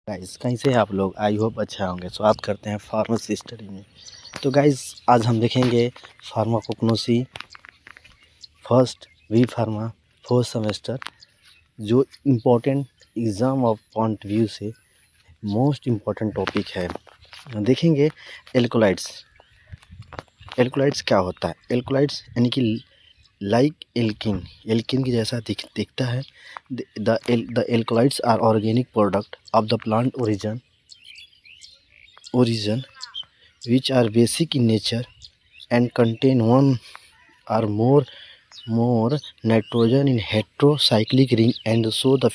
Guys कैसे हैं आप लोग। आई होप अच्छा होंगे। स्वागत करते हैं फार्मेसी स्टडी में। तो गाइस आज हम देखेंगे pharmacognosy first B pharma fourth semester, जो important exam of point view से मोस्ट इम्पोर्टेंट टॉपिक है। देखेंगे एल्कोलाइड्स। एल्कोलाइड्स क्या होता है? एल्कोलाइड्स यानी कि लाइक एल्किन की जैसा दिखता है। The alkaloids are organic product of the plant origin which are basic in nature and contain one or more nitrogen in heterocyclic ring and show the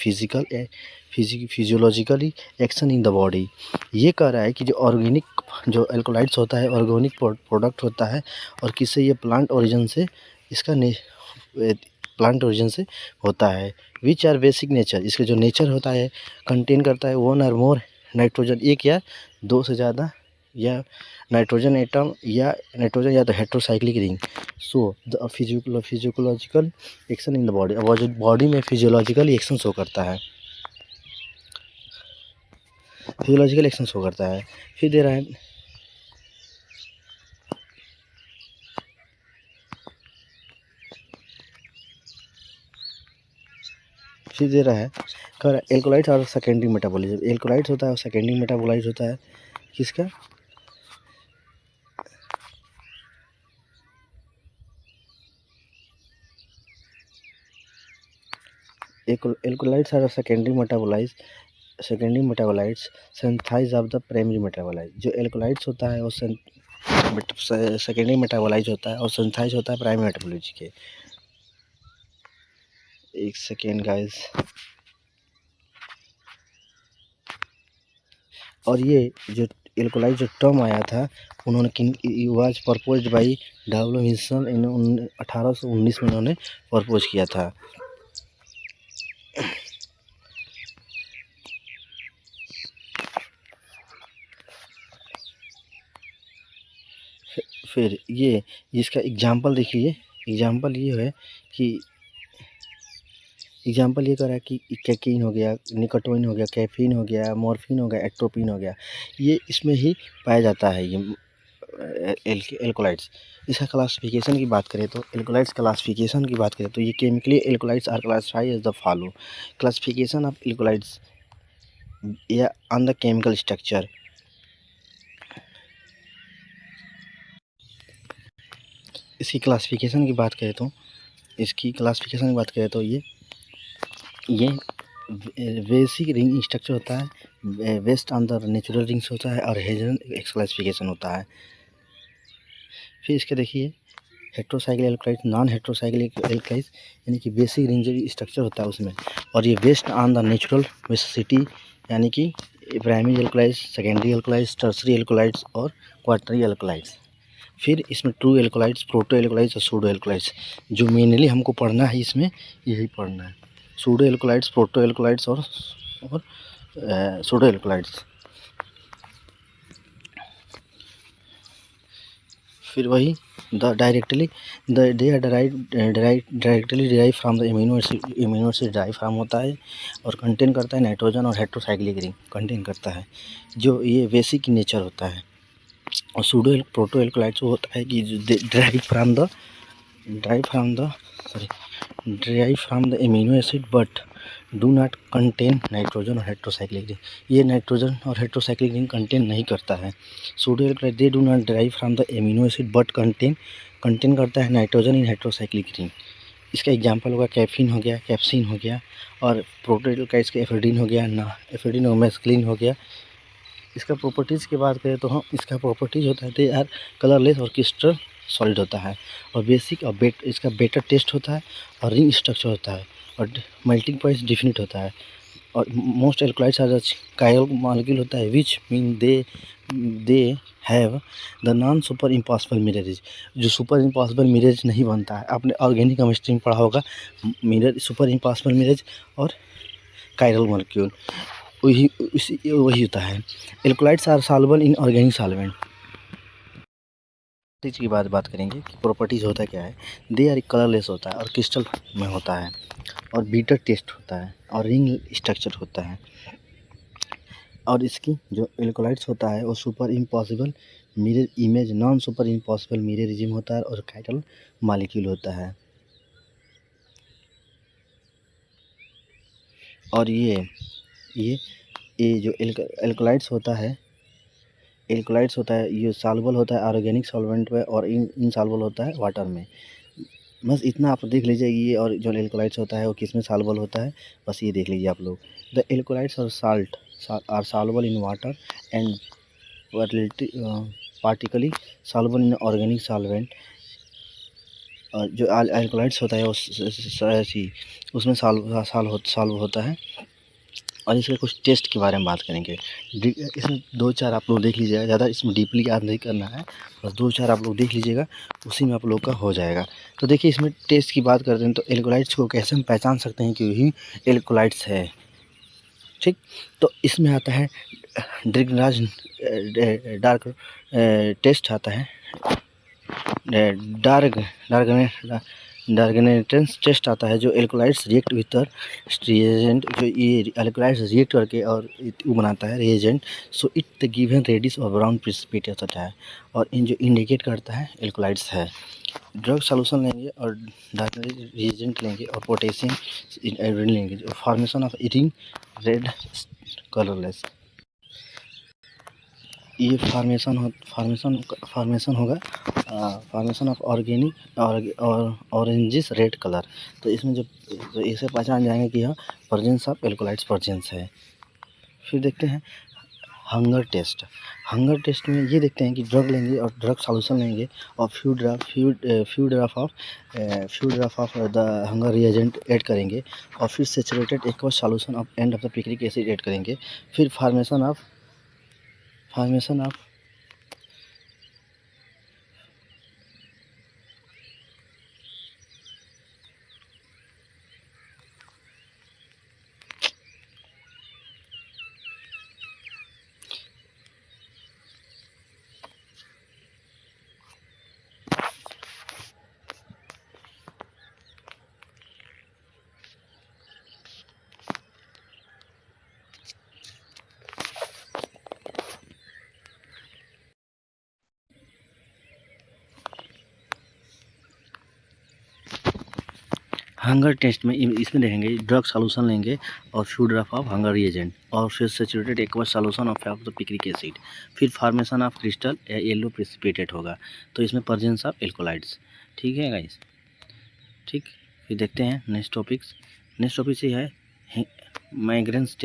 physiologically action in the body। ये कह रहा है कि जो organic जो alkaloids होता है organic product होता है और किससे ये प्लांट ओरिजिन से इसका प्लांट ओरिजिन से होता है। विच आर बेसिक नेचर, इसका जो नेचर होता है कंटेन करता है वन और मोर नाइट्रोजन, एक या दो से ज़्यादा या नाइट्रोजन एटम या नाइट्रोजन या तो heterocyclic ring. So the physiological action in the body, अब जो बॉडी में फिजियोलॉजिकल एक्शन शो करता है, फिजियोलॉजिकल एक्शन शो करता है। फिर दे रहा है कह रहा है एल्कोलाइड्स और सेकेंडरी मेटाबॉलिज्म। एल्कोलाइड्स होता है और सेकेंडरी मेटाबोलाइट होता है किसका? Alkaloids are secondary metabolites synthesize of the primary metabolite. जो एल्कोलाइड्स होता है वो सेकेंडरी मेटाबोलाइट होता है और सिंथेसाइज होता है प्राइमरी मेटाबोलाइट के। एक सेकेंड गाइस। और ये जो एल्कोलाइड जो टर्म आया था उन्होंने was proposed by W Wilson in 1819 में उन्होंने प्रपोज किया था। फिर ये इसका एग्जाम्पल देखिए। एग्जाम्पल ये है कि एग्जाम्पल ये कर रहा है कि कैकीन हो गया, निकोटीन हो गया, कैफीन हो गया, मॉर्फिन हो गया, एट्रोपिन हो गया, ये इसमें ही पाया जाता है ये एल्कोलाइड्स। इसका क्लासिफिकेशन की बात करें तो एल्कोलाइड्स क्लासिफिकेशन की बात करें तो ये chemically alkaloids are classified as the follow. Classification of alkaloids या ऑन द केमिकल स्ट्रक्चर। इसकी क्लासिफिकेशन की बात करें तो ये बेसिक रिंग स्ट्रक्चर होता है, based on the natural rings होता है और हेजन क्लासिफिकेशन होता है। फिर इसके देखिए heterocyclic alkaloids, non heterocyclic alkaloids यानी कि बेसिक रिंग जो स्ट्रक्चर होता है उसमें, और ये based on the natural basicity यानी कि primary alkaloids, secondary alkaloids, tertiary alkaloids और क्वाटरनरी एल्कोलाइड्स। फिर इसमें ट्रू एल्कोलाइड्स, प्रोटो एल्कोलाइड्स और सूडो एल्कोलाइड्स। जो मेनली हमको पढ़ना है इसमें यही पढ़ना है, सूडो एल्कोलाइड्स, प्रोटो एल्कोलाइड्स और सूडो एल्कोलाइड्स। फिर वही directly derive from the immuno acid derive from होता है और कंटेन करता है नाइट्रोजन और हेट्रोसाइक्लिक रिंग कंटेन करता है, जो ये बेसिक नेचर होता है। और सूडो प्रोटो एल्कोलाइड्स वो होता है कि derive from the immuno acid but do not contain nitrogen और हेट्रोसाइक्लिक रिंग। ये नाइट्रोजन और हेट्रोसाइक्लिक रिंग कंटेन नहीं करता है। Pseudo alkaloid they do not derive from the immuno acid but contain करता है नाइट्रोजन इन हेट्रोसाइक्लिक रिंग। इसका example होगा कैफीन हो गया, कैप्सिन हो गया, और प्रोटो एल्कोलाइड्स के एफेड्रीन हो गया, एफेड्रीन और मेस्क्लिन हो गया। इसका प्रॉपर्टीज़ की बात करें तो हम इसका प्रॉपर्टीज़ होता है दे आर कलरलेस और क्रिस्टल सॉलिड होता है, और बेसिक और इसका बेटर टेस्ट होता है, और रिंग स्ट्रक्चर होता है, और मेल्टिंग पॉइंट डिफिनिट होता है। और most alkaloids are chiral molecule होता है which mean they have the non super impossible mirror images. जो सुपर इम्पॉसिबल मिररेज नहीं बनता है, आपने ऑर्गेनिक केमिस्ट्री में पढ़ा होगा, मिरर सुपर इम्पॉसिबल मिररेज और कायरल मॉलिक्यूल वही होता है। Alkaloids are soluble in organic solvent. चीज़ की बात करेंगे कि प्रॉपर्टीज़ होता क्या है। दे आर कलरलेस होता है और क्रिस्टल में होता है, और बीटर टेस्ट होता है, और रिंग स्ट्रक्चर होता है। और इसकी जो एल्कोलाइट्स होता है वो super impossible mirror image non super impossible mirror regime होता है और काइटल मालिक्यूल होता है। और ये जो एल्कोलाइट्स होता है ये सॉल्युबल होता है ऑर्गेनिक सॉल्वेंट में और इनसॉल्युबल होता है वाटर में। बस इतना आप देख लीजिए ये। और जो एल्कोलाइट्स होता है वो किस में सॉल्युबल होता है, बस ये देख लीजिए आप लोग। द एल्कोलाइट्स और salt are soluble in water and partially soluble in organic solvent. जो एल्कोलाइट्स होता है उसमें सॉल्व होता है। और इसके कुछ टेस्ट के बारे में बात करेंगे। इसमें 2-4 आप लोग देख लीजिएगा, ज़्यादा इसमें डीपली याद नहीं करना है, बस 2-4 आप लोग देख लीजिएगा, उसी में आप लोग का हो जाएगा। तो देखिए इसमें टेस्ट की बात करते हैं तो एल्कोलाइट्स को कैसे हम पहचान सकते हैं कि वही एल्कोलाइट्स है, ठीक। तो इसमें आता है ड्रिगनाज डार्क टेस्ट आता है, डार्गनेटेंस टेस्ट आता है। जो एल्कोलाइट्स रिएक्ट विद रिएजेंट, जो ये एल्कोलाइट्स रिएक्ट करके और वो बनाता है reagent, so it the given reddish और ब्राउन प्रेसिपिटेट होता है। और इन जो इंडिकेट करता है एल्कोलाइट्स है। ड्रग सॉल्यूशन लेंगे और डार्क रिएजेंट लेंगे और पोटेशियम आयोडीन लेंगे, जो formation of eating red colourless, ये फॉर्मेशन होगा फॉर्मेशन ऑफ ऑर्गेनिक और ऑरेंजिस रेड कलर। तो इसमें जो तो इसे पहचान जाएंगे कि यह प्रेजेंस ऑफ एल्कोलाइट्स प्रेजेंस है। फिर देखते हैं हंगर टेस्ट में ये देखते हैं कि ड्रग लेंगे और ड्रग सॉल्यूशन लेंगे और few drop of the hunger reagent add करेंगे और फिर saturated aqueous solution of end of the picric acid add करेंगे। फिर फॉर्मेशन ऑफ हंगर टेस्ट में इसमें देखेंगे ड्रग सॉल्यूशन लेंगे और फ्यू ड्रॉप ऑफ हंगर रिएजेंट और फिर saturated aqueous solution of the picric acid, फिर formation of crystal yellow precipitate होगा। तो इसमें प्रेजेंस ऑफ एल्कोलाइड्स, ठीक है गाइस, ठीक। फिर देखते हैं नेक्स्ट टॉपिक से है मैग्रेंस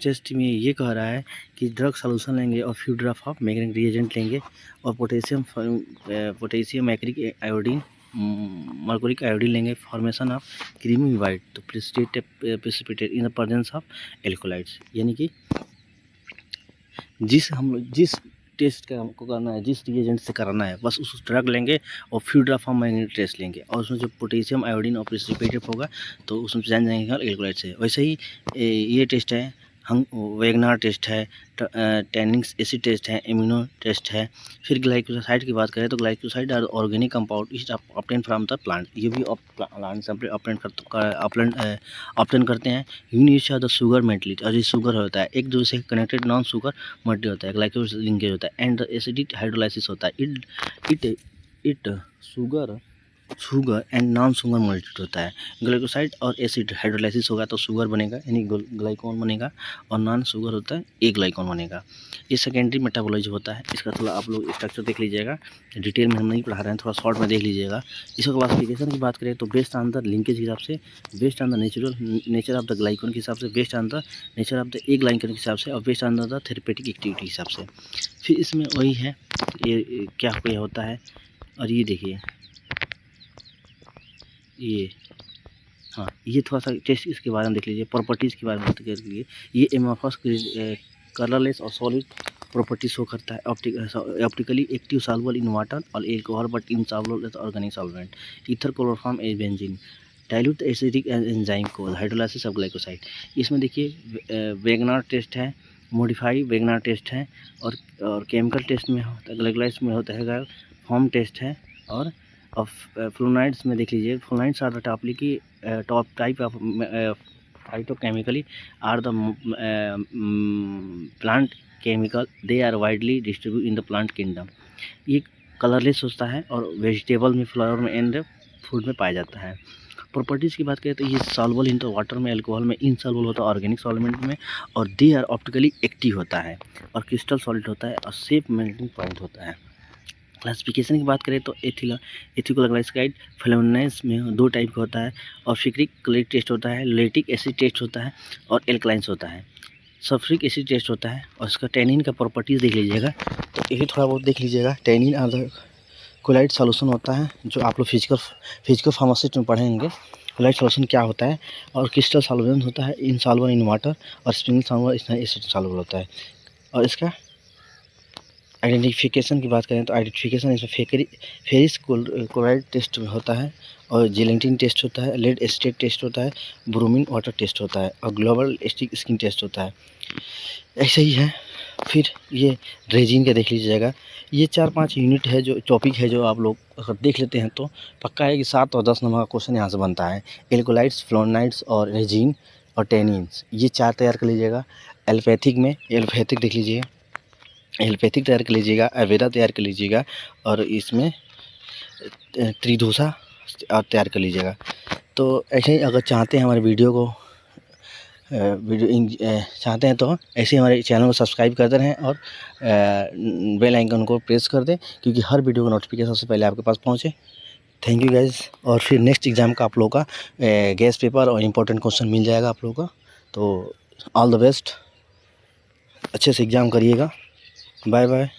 टेस्ट में ये कह रहा है कि ड्रग सॉल्यूशन लेंगे और few drop of Mayer's reagent लेंगे और potassium mercuric iodine mercuric iodine लेंगे, फॉर्मेशन ऑफ क्रीमी वाइट तो precipitate in the presence of alkaloids. यानी कि जिस टेस्ट का हमको करना है, जिस रिएजेंट से कराना है, बस उस ड्रग लेंगे और few drop of magnet test लेंगे और उसमें जो पोटेशियम आयोडीन और प्रेसिपिटेट होगा तो उसमें जान जाएंगे एल्कोलाइट्स है। वैसे ही ये टेस्ट है वेगनार टेस्ट है, टैनिंग्स एसिड टेस्ट है, इम्यूनो टेस्ट है। फिर ग्लाइकोसाइड की बात करें तो glycoside are organic compound is obtain from the plant, ये भी प्लांट से ऑब्टेन करते हैं। यूनिट द शुगर मेटलिट, और ये शुगर होता है एक दूसरे से कनेक्टेड नॉन शुगर मल्टी होता है, ग्लाइकोज लिंकेज होता है एंड एसिडिक हाइड्रोलाइसिस होता है। It sugar and non sugar मल्टीड होता है। ग्लाइकोसाइड और एसिड हाइड्रोलाइसिस होगा तो शुगर बनेगा यानी ग्लाइकॉन बनेगा, और नॉन शुगर होता है ए ग्लाइकॉन बनेगा। ये सेकेंडरी मेटाबोलॉजी होता है। इसका थोड़ा आप लोग स्ट्रक्चर देख लीजिएगा, डिटेल में हम नहीं पढ़ा रहे हैं, थोड़ा शॉर्ट में देख लीजिएगा। इसका क्लासिफिकेशन की बात करें तो बेस्ड ऑन द लिंकेज के हिसाब से, based on the nature of the glycone के हिसाब से, based on the nature of the aglycone के हिसाब से और based on the therapeutic activity के हिसाब से। फिर इसमें वही है ये क्या होता है। और ये देखिए ये थोड़ा सा टेस्ट इसके बारे में देख लीजिए, प्रॉपर्टीज़ के बारे में बात कर लीजिए। ये एमोफस कलरलेस और सॉलिड प्रॉपर्टी शो करता है, optically active soluble in water और alcohol but insoluble as organic solvent, ether chloroform as benzene, dilute acidic enzyme cause, hydrolysis of glycoside. इसमें देखिए वेगनार टेस्ट है, मॉडिफाई वेगनार टेस्ट है और chemical test में होता है, ग्लाइकोलाइसिस में होता है फॉर्म टेस्ट है। और फ्लोराइड्स में देख लीजिए, fluorides are the top type of Phytochemically are the plant chemical. They are widely distributed in the plant kingdom. ये कलरलेस होता है और वेजिटेबल में, फ्लावर में एंड फूड में पाया जाता है। प्रॉपर्टीज़ की बात करें तो ये सॉल्युबल इन द वाटर में, अल्कोहल में, इनसॉल्युबल होता है ऑर्गेनिक सॉल्वेंट में, और दे आर ऑप्टिकली एक्टिव होता है और क्रिस्टल सॉलिड होता है और सेफ मेल्टिंग पॉइंट होता है। क्लासिफिकेशन की बात करें तो एथिलोग्लाइसाइड फ्लेवोनोइड्स में 2 टाइप का होता है और फिक्रिक क्लोराइड टेस्ट होता है, लैक्टिक एसिड टेस्ट होता है और एल्कलाइंस होता है। सल्फ्यूरिक एसिड टेस्ट होता है और इसका टैनिन का प्रॉपर्टीज़ देख लीजिएगा, तो ये थोड़ा बहुत देख लीजिएगा। टैनिन आर कोलाइड सॉल्यूशन होता है, जो आप लोग फिजिकल फार्मासिस्ट में पढ़ेंगे कोलाइड सॉल्यूशन क्या होता है, और क्रिस्टल सॉल्वेंट होता है, इनसॉल्युबल इन वाटर, और स्प्रिंग सॉल्युबल इसमें एसिड सॉल्युबल होता है। और इसका आइडेंटिफिकेशन की बात करें तो आइडेंटिफिकेशन इसमें फेरिस क्लोराइड टेस्ट होता है और जेलेटिन टेस्ट होता है, लेड एस्टेट टेस्ट होता है, ब्रोमीन वाटर टेस्ट होता है और ग्लोबल स्टिक स्किन टेस्ट होता है। ऐसे ही है। फिर ये रेजिन का देख लीजिएगा। ये 4-5 यूनिट है, जो टॉपिक है, जो आप लोग अगर देख लेते हैं तो पक्का है कि 7 और 10 नंबर का क्वेश्चन यहाँ से बनता है। एल्कोलाइड्स, फ्लोराइड्स और रेजिन और टैनिन्स, ये 4 तैयार कर लीजिएगा। एलोपैथिक देख लीजिए, एलोपैथिक तैयार कर लीजिएगा, आयुर्वेदा तैयार कर लीजिएगा, और इसमें त्रिदोषा तैयार कर लीजिएगा। तो ऐसे ही अगर चाहते हैं हमारे वीडियो को चाहते हैं तो ऐसे हमारे चैनल को सब्सक्राइब करते रहें और बेल आइकन को प्रेस कर दें, क्योंकि हर वीडियो का नोटिफिकेशन सबसे पहले आपके पास पहुंचे। Thank you guys. और फिर नेक्स्ट एग्ज़ाम का आप लोगों का गैस पेपर और इम्पोर्टेंट क्वेश्चन मिल जाएगा आप लोगों का। तो ऑल द बेस्ट, अच्छे से एग्ज़ाम करिएगा। Bye bye.